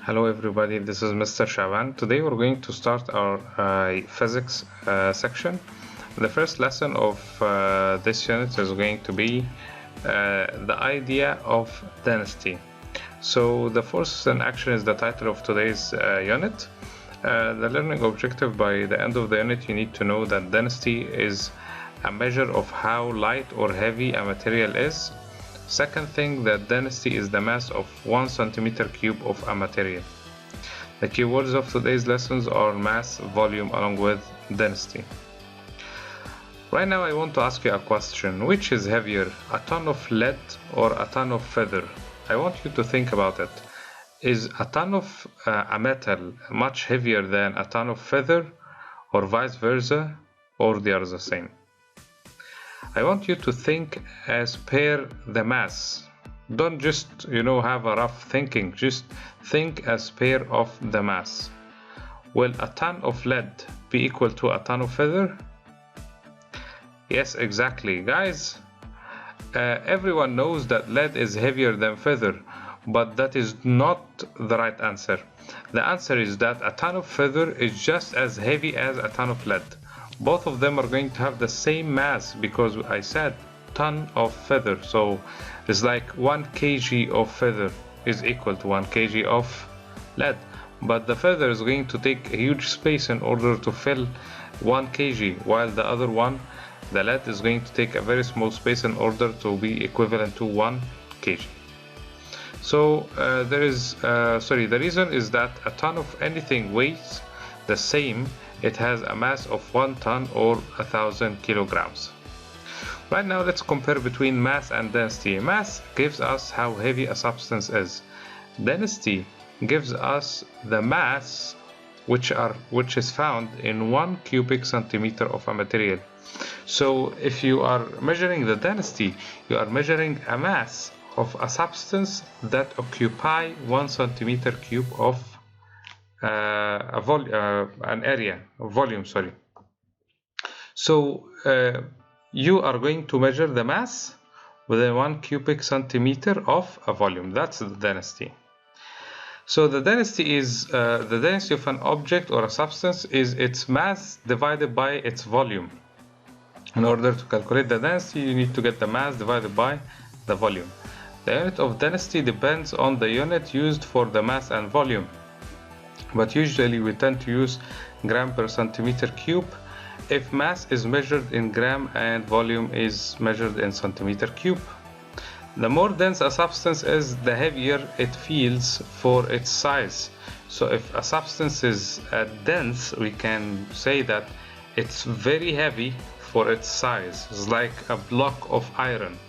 Hello everybody, this is Mr. Shaban. Today we're going to start our physics section. The first lesson of this unit is going to be the idea of density. So the force in action is the title of today's unit. The learning objective: by the end of the unit you need to know that density is a measure of how light or heavy a material is. Second thing, that density is the mass of 1 centimeter cube of a material. The keywords of today's lessons are mass, volume, along with density. Right now I want to ask you a question. Which is heavier, a ton of lead or a ton of feather? I want you to think about it. Is a ton of a metal much heavier than a ton of feather, or vice versa, or they are the same? I want you to think as per the mass. Don't just, have a rough thinking. Just think as per of the mass. Will a ton of lead be equal to a ton of feather? Yes, exactly. Guys, everyone knows that lead is heavier than feather, but that is not the right answer. The answer is that a ton of feather is just as heavy as a ton of lead. Both of them are going to have the same mass, because I said ton of feather. So it's like 1 kg of feather is equal to 1 kg of lead. But the feather is going to take a huge space in order to fill 1 kg, while the other one, the lead, is going to take a very small space in order to be equivalent to 1 kg. So the reason is that a ton of anything weighs the same. It has a mass of 1 ton or 1,000 kilograms. Right now let's compare between mass and density. Mass gives us how heavy a substance is. Density gives us the mass which is found in 1 cubic centimeter of a material. So if you are measuring the density, you are measuring a mass of a substance that occupy 1 centimeter cube of an area, volume, sorry. So you are going to measure the mass within 1 cubic centimeter of a volume. That's the density. So the density is the density of an object or a substance is its mass divided by its volume. In order to calculate the density, you need to get the mass divided by the volume. The unit of density depends on the unit used for the mass and volume, but usually we tend to use gram per centimeter cube if mass is measured in gram and volume is measured in centimeter cube. The more dense a substance is, the heavier it feels for its size. So if a substance is dense, we can say that it's very heavy for its size. It's like a block of iron.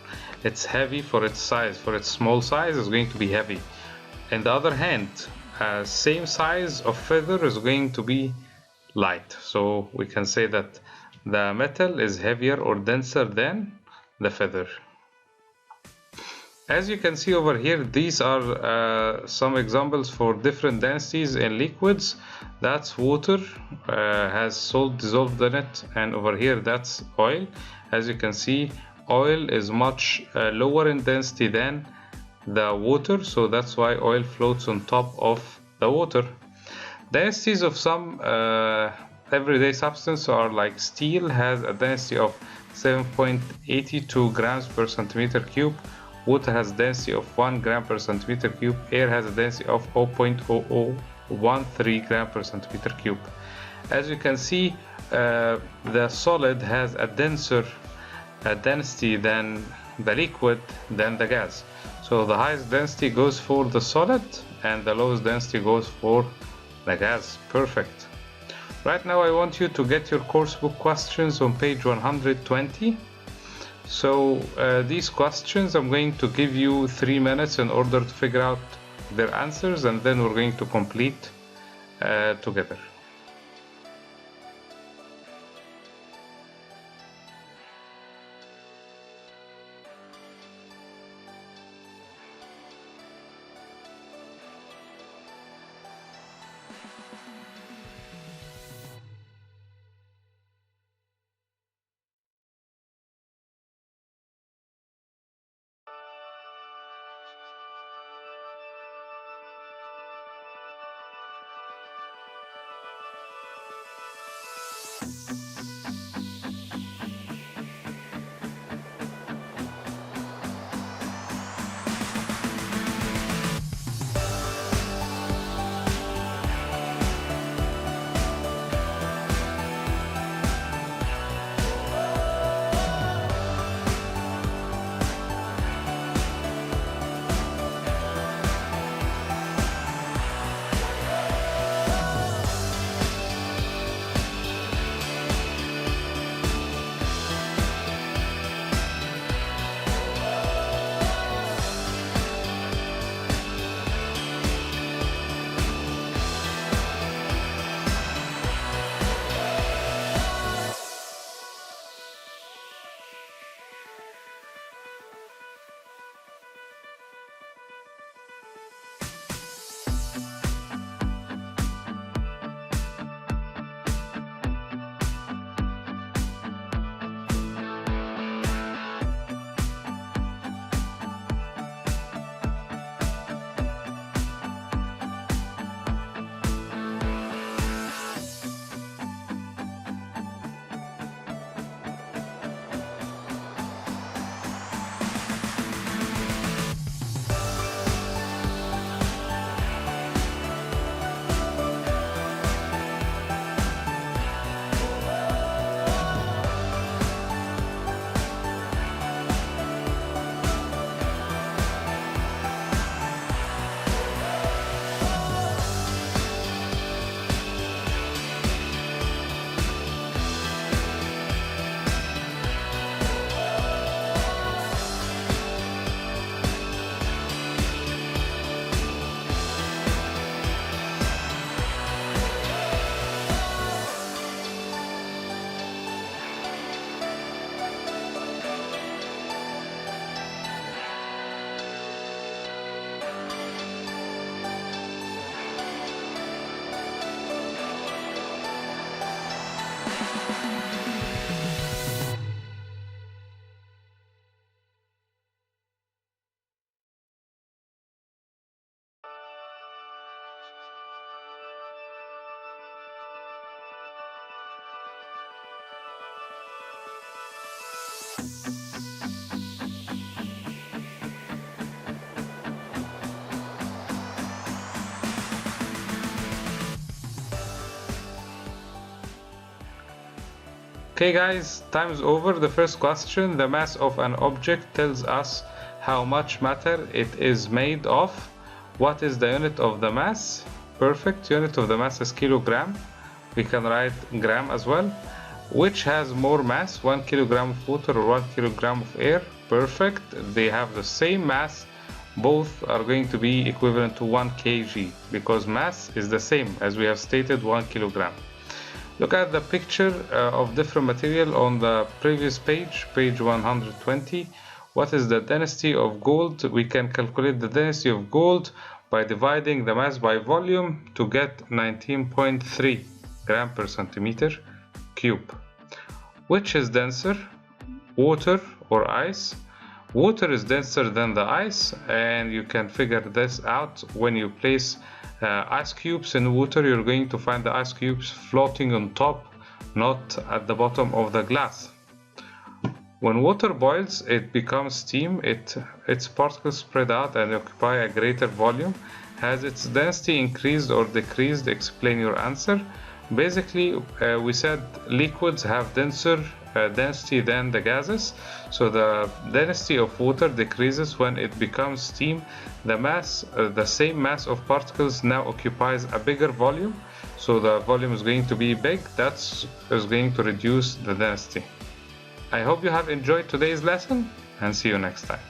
It's heavy for its size. For its small size, it's going to be heavy. On the other hand, same size of feather is going to be light. So we can say that the metal is heavier or denser than the feather. As you can see over here, these are some examples for different densities in liquids. That's water, has salt dissolved in it, and over here that's oil. As you can see, oil is much lower in density than the water, so that's why oil floats on top of the water. Densities of some everyday substance are like steel has a density of 7.82 grams per centimeter cube. Water has a density of 1 gram per centimeter cube. Air has a density of 0.0013 gram per centimeter cube. As you can see, the solid has a denser density than the liquid than the gas. So the highest density goes for the solid and the lowest density goes for the gas. Perfect. Right now I want you to get your course book questions on page 120. So these questions, I'm going to give you 3 minutes in order to figure out their answers, and then we're going to complete together. Okay guys, time is over. The first question, the mass of an object tells us how much matter it is made of. What is the unit of the mass? Perfect, unit of the mass is kilogram. We can write gram as well. Which has more mass, 1 kilogram of water or 1 kilogram of air? Perfect, they have the same mass. Both are going to be equivalent to 1 kg because mass is the same as we have stated, 1 kilogram. Look at the picture of different material on the previous page, page 120. What is the density of gold? We can calculate the density of gold by dividing the mass by volume to get 19.3 gram per centimeter cube. Which is denser, water or ice? Water is denser than the ice, and you can figure this out when you place ice cubes in water. You're going to find the ice cubes floating on top, not at the bottom of the glass. When water boils, it becomes steam. Its particles spread out and occupy a greater volume. Has its density increased or decreased? Explain your answer. Basically, we said liquids have denser density than the gases, so the density of water decreases when it becomes steam. The same mass of particles now occupies a bigger volume, so the volume is going to be big. That is going to reduce the density. I hope you have enjoyed today's lesson and see you next time.